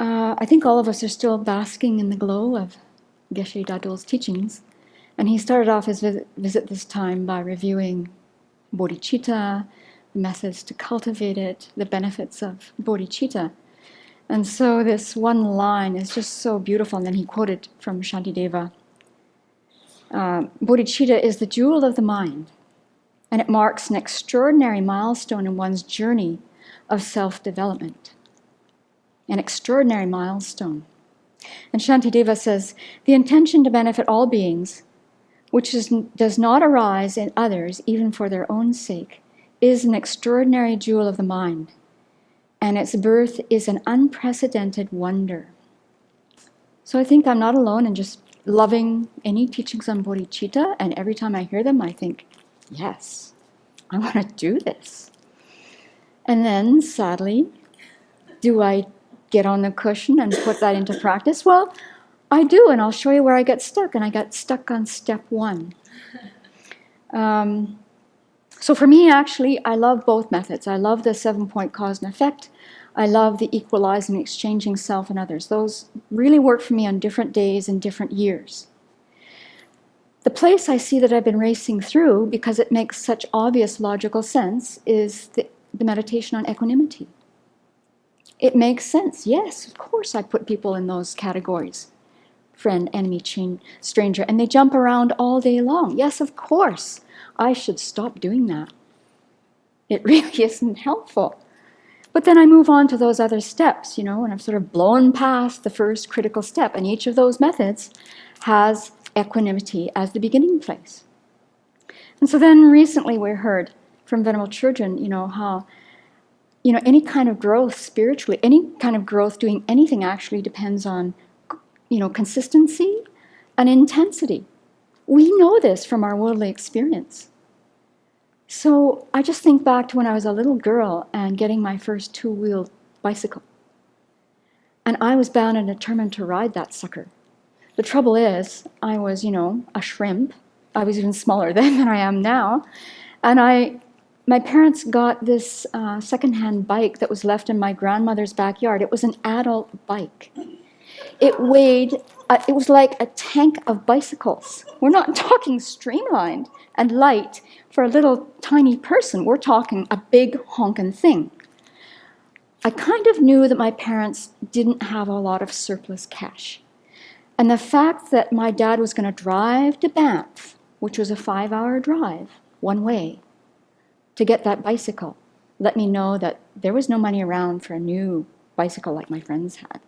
I think all of us are still basking in the glow of Geshe Dadol's teachings. And he started off his visit this time by reviewing bodhicitta, the methods to cultivate it, the benefits of bodhicitta. And so this one line is just so beautiful. And then he quoted from Shantideva. Bodhicitta is the jewel of the mind, and it marks an extraordinary milestone in one's journey of self-development. An extraordinary milestone. And Shantideva says, the intention to benefit all beings, which does not arise in others even for their own sake, is an extraordinary jewel of the mind, and its birth is an unprecedented wonder. So I think I'm not alone in just loving any teachings on bodhicitta, and every time I hear them, I think, yes, I want to do this. And then, sadly, do I get on the cushion and put that into practice? Well, I do, and I'll show you where I get stuck, and I got stuck on step 1. So for me, actually, I love both methods. I love the 7-point cause and effect. I love the equalizing, exchanging self and others. Those really work for me on different days and different years. The place I see that I've been racing through, because it makes such obvious logical sense, is the meditation on equanimity. It makes sense. Yes, of course I put people in those categories. Friend, enemy, stranger, and they jump around all day long. Yes, of course, I should stop doing that. It really isn't helpful. But then I move on to those other steps, and I've sort of blown past the first critical step, and each of those methods has equanimity as the beginning place. And so then recently we heard from Venerable Children, how, any kind of growth spiritually, any kind of growth doing anything actually depends on, consistency and intensity. We know this from our worldly experience. So I just think back to when I was a little girl and getting my first 2-wheeled bicycle. And I was bound and determined to ride that sucker. The trouble is, I was, a shrimp. I was even smaller then than I am now. And my parents got this secondhand bike that was left in my grandmother's backyard. It was an adult bike. It weighed, it was like a tank of bicycles. We're not talking streamlined and light for a little tiny person. We're talking a big honkin' thing. I kind of knew that my parents didn't have a lot of surplus cash. And the fact that my dad was going to drive to Banff, which was a 5-hour drive, one way, to get that bicycle, let me know that there was no money around for a new bicycle like my friends had.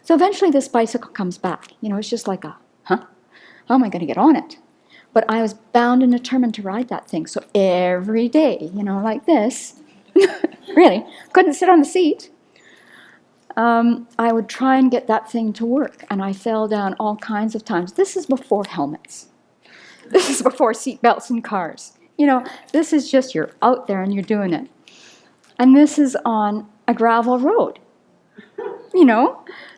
So eventually this bicycle comes back. It's just like how am I going to get on it? But I was bound and determined to ride that thing. So every day, like this, really, couldn't sit on the seat. I would try and get that thing to work. And I fell down all kinds of times. This is before helmets. This is before seatbelts in cars. This is just you're out there and you're doing it. And this is on a gravel road,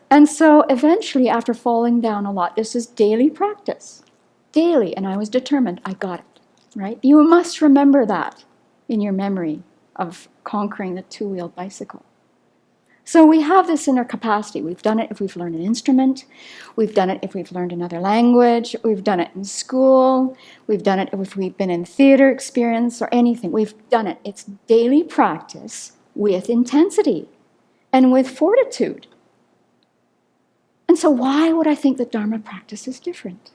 And so eventually, after falling down a lot, this is daily practice. Daily. And I was determined, I got it, right? You must remember that in your memory of conquering the 2-wheeled bicycle. So we have this inner capacity. We've done it if we've learned an instrument. We've done it if we've learned another language. We've done it in school. We've done it if we've been in theater experience or anything. We've done it. It's daily practice with intensity and with fortitude. And so why would I think that Dharma practice is different?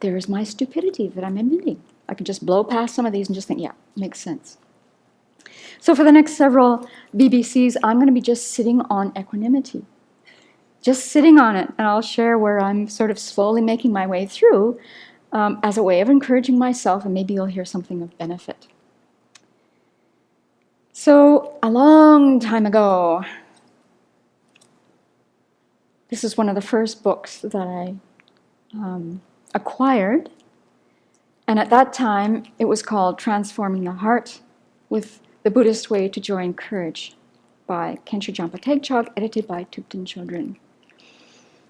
There is my stupidity that I'm admitting. I can just blow past some of these and just think, yeah, makes sense. So for the next several BBCs, I'm going to be just sitting on equanimity. Just sitting on it, and I'll share where I'm sort of slowly making my way through as a way of encouraging myself, and maybe you'll hear something of benefit. So a long time ago, this is one of the first books that I acquired. And at that time, it was called Transforming the Heart with the Buddhist Way to Joy and Courage by Khenpo Jampa Tegchog, edited by Thupten Chodron.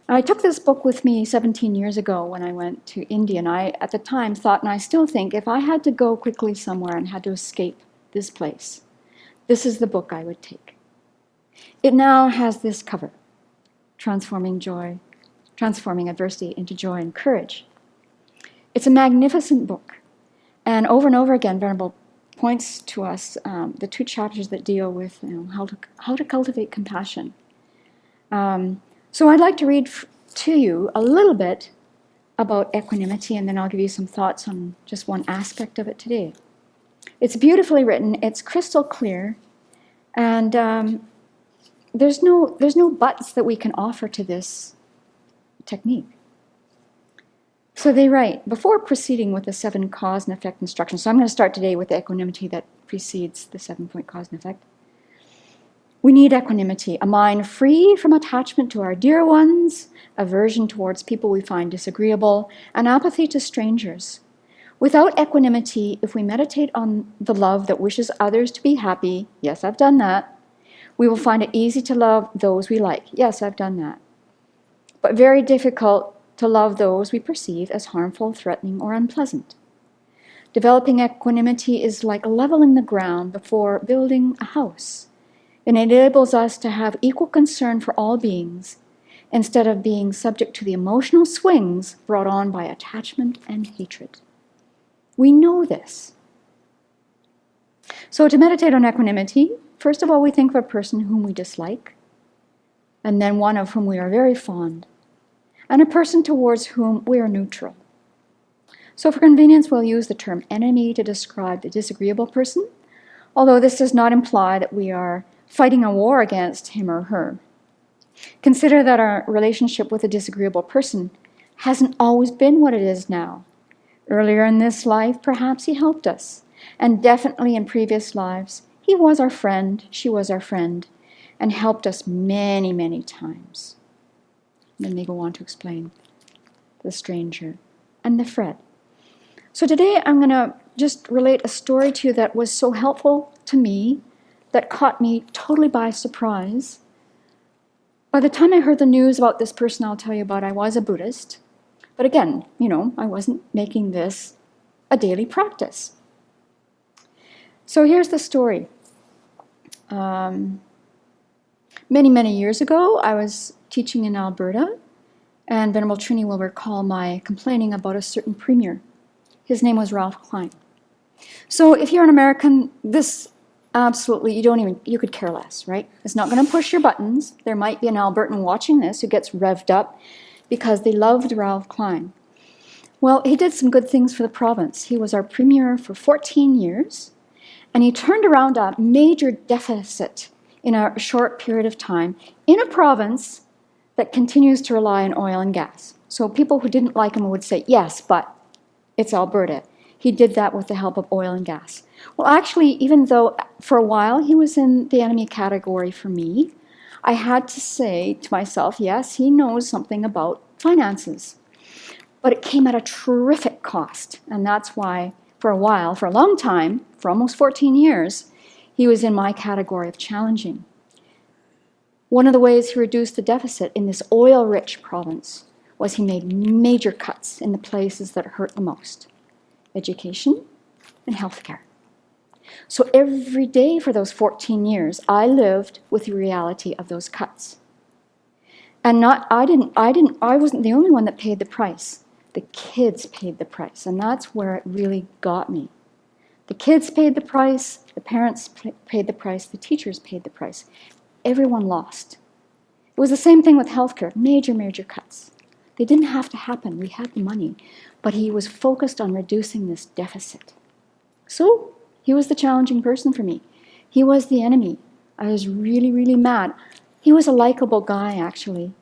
I took this book with me 17 years ago when I went to India. And I, at the time, thought, and I still think, if I had to go quickly somewhere and had to escape this place, this is the book I would take. It now has this cover. transforming adversity into joy and courage. It's a magnificent book. And over again, Venerable points to us the 2 chapters that deal with how to cultivate compassion. So I'd like to read to you a little bit about equanimity, and then I'll give you some thoughts on just one aspect of it today. It's beautifully written, it's crystal clear, and there's no buts that we can offer to this technique. So they write, before proceeding with the 7 cause and effect instructions, so I'm going to start today with the equanimity that precedes the 7-point cause and effect. We need equanimity, a mind free from attachment to our dear ones, aversion towards people we find disagreeable, and apathy to strangers. Without equanimity, if we meditate on the love that wishes others to be happy, yes, I've done that, we will find it easy to love those we like. Yes, I've done that. But very difficult to love those we perceive as harmful, threatening, or unpleasant. Developing equanimity is like leveling the ground before building a house. It enables us to have equal concern for all beings, instead of being subject to the emotional swings brought on by attachment and hatred. We know this. So to meditate on equanimity, first of all, we think of a person whom we dislike, and then one of whom we are very fond, and a person towards whom we are neutral. So for convenience, we'll use the term enemy to describe the disagreeable person, although this does not imply that we are fighting a war against him or her. Consider that our relationship with a disagreeable person hasn't always been what it is now. Earlier in this life, perhaps he helped us, and definitely in previous lives, he was our friend, she was our friend, and helped us many, many times. Then they go on to explain the stranger and the Fred. So today I'm going to just relate a story to you that was so helpful to me, that caught me totally by surprise. By the time I heard the news about this person I'll tell you about, I was a Buddhist. But again, I wasn't making this a daily practice. So here's the story. Many, many years ago, I was teaching in Alberta, and Venerable Trini will recall my complaining about a certain premier. His name was Ralph Klein. So if you're an American, this absolutely, you could care less, right? It's not going to push your buttons. There might be an Albertan watching this who gets revved up because they loved Ralph Klein. Well, he did some good things for the province. He was our premier for 14 years, and he turned around a major deficit in a short period of time in a province that continues to rely on oil and gas. So people who didn't like him would say, yes, but it's Alberta. He did that with the help of oil and gas. Well, actually, even though for a while he was in the enemy category for me, I had to say to myself, yes, he knows something about finances. But it came at a terrific cost. And that's why, for a while, for a long time, for almost 14 years, he was in my category of challenging. One of the ways he reduced the deficit in this oil-rich province was he made major cuts in the places that hurt the most: education and healthcare. So every day for those 14 years, I lived with the reality of those cuts. And I wasn't the only one that paid the price. The kids paid the price, and that's where it really got me. The kids paid the price, the parents paid the price, the teachers paid the price. Everyone lost. It was the same thing with healthcare, major, major cuts. They didn't have to happen, we had the money, but he was focused on reducing this deficit. So he was the challenging person for me. He was the enemy. I was really, really mad. He was a likable guy, actually.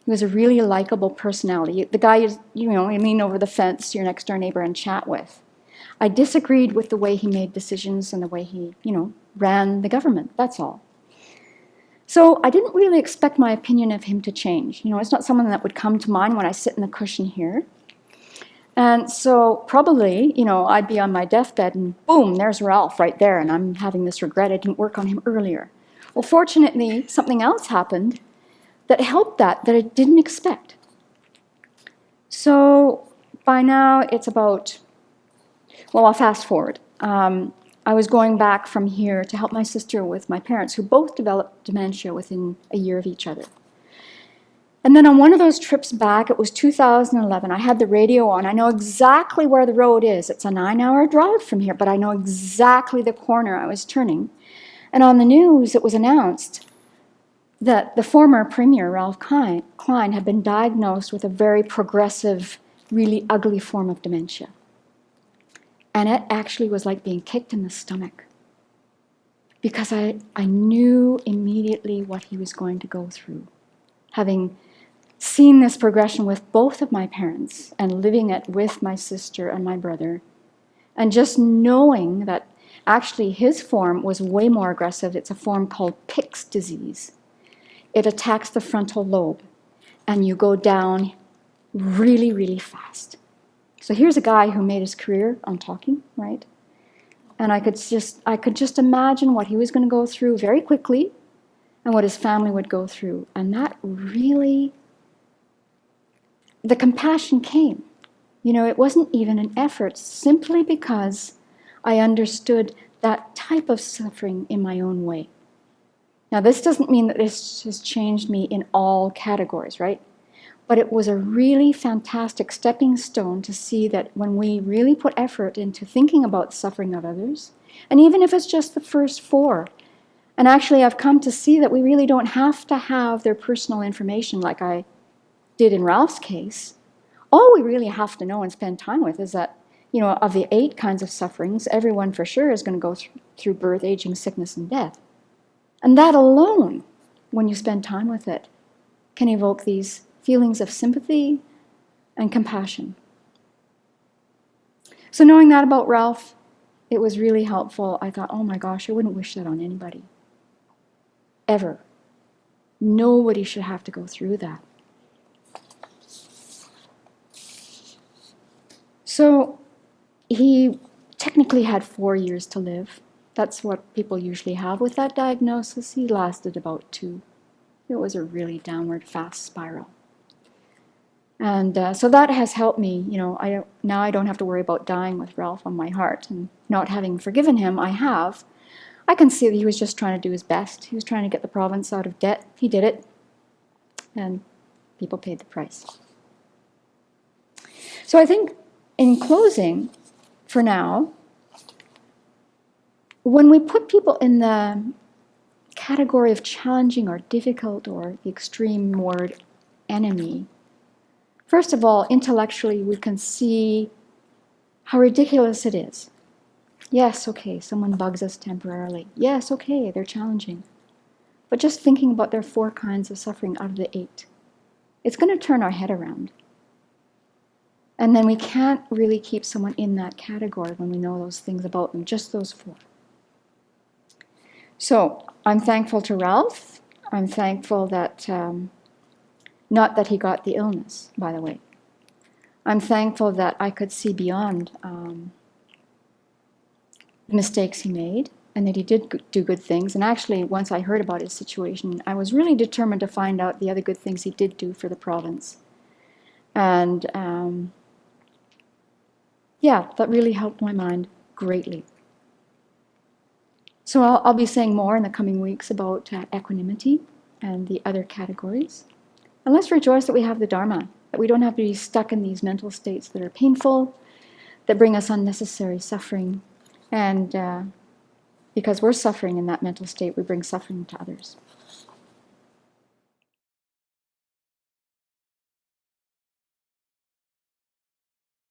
He was a really likable personality. The guy you lean over the fence to your next door neighbor and chat with. I disagreed with the way he made decisions and the way he, ran the government, that's all. So I didn't really expect my opinion of him to change. It's not someone that would come to mind when I sit in the cushion here. And so probably, I'd be on my deathbed and boom, there's Ralph right there, and I'm having this regret I didn't work on him earlier. Well, fortunately, something else happened that helped that I didn't expect. So by now it's about, I'll fast forward. I was going back from here to help my sister with my parents, who both developed dementia within a year of each other. And then on one of those trips back, it was 2011, I had the radio on. I know exactly where the road is. It's a 9-hour drive from here, but I know exactly the corner I was turning. And on the news, it was announced that the former premier, Ralph Klein, had been diagnosed with a very progressive, really ugly form of dementia. And it actually was like being kicked in the stomach, because I knew immediately what he was going to go through. Having seen this progression with both of my parents and living it with my sister and my brother, and just knowing that actually his form was way more aggressive. It's a form called Pick's disease. It attacks the frontal lobe, and you go down really, really fast. So here's a guy who made his career on talking, right? And I could just imagine what he was going to go through very quickly and what his family would go through. And that really, the compassion came. You know, it wasn't even an effort, simply because I understood that type of suffering in my own way. Now, this doesn't mean that this has changed me in all categories, right? But it was a really fantastic stepping stone to see that when we really put effort into thinking about the suffering of others, and even if it's just the first 4, and actually I've come to see that we really don't have to have their personal information like I did in Ralph's case. All we really have to know and spend time with is that, you know, of the 8 kinds of sufferings, everyone for sure is going to go through birth, aging, sickness, and death. And that alone, when you spend time with it, can evoke these feelings of sympathy and compassion. So knowing that about Ralph, it was really helpful. I thought, oh my gosh, I wouldn't wish that on anybody. Ever. Nobody should have to go through that. So he technically had 4 years to live. That's what people usually have with that diagnosis. He lasted about 2. It was a really downward fast spiral. And so that has helped me. You know, now I don't have to worry about dying with Ralph on my heart. And not having forgiven him, I can see that he was just trying to do his best. He was trying to get the province out of debt. He did it. And people paid the price. So I think in closing, for now, when we put people in the category of challenging or difficult or the extreme word enemy, first of all, intellectually, we can see how ridiculous it is. Yes, okay, someone bugs us temporarily. Yes, okay, they're challenging. But just thinking about their 4 kinds of suffering out of the 8, it's going to turn our head around. And then we can't really keep someone in that category when we know those things about them, just those 4. So I'm thankful to Ralph. I'm thankful that, not that he got the illness, by the way. I'm thankful that I could see beyond the mistakes he made, and that he did do good things. And actually, once I heard about his situation, I was really determined to find out the other good things he did do for the province. And yeah, that really helped my mind greatly. So I'll be saying more in the coming weeks about equanimity and the other categories. And let's rejoice that we have the Dharma, that we don't have to be stuck in these mental states that are painful, that bring us unnecessary suffering. And because we're suffering in that mental state, we bring suffering to others.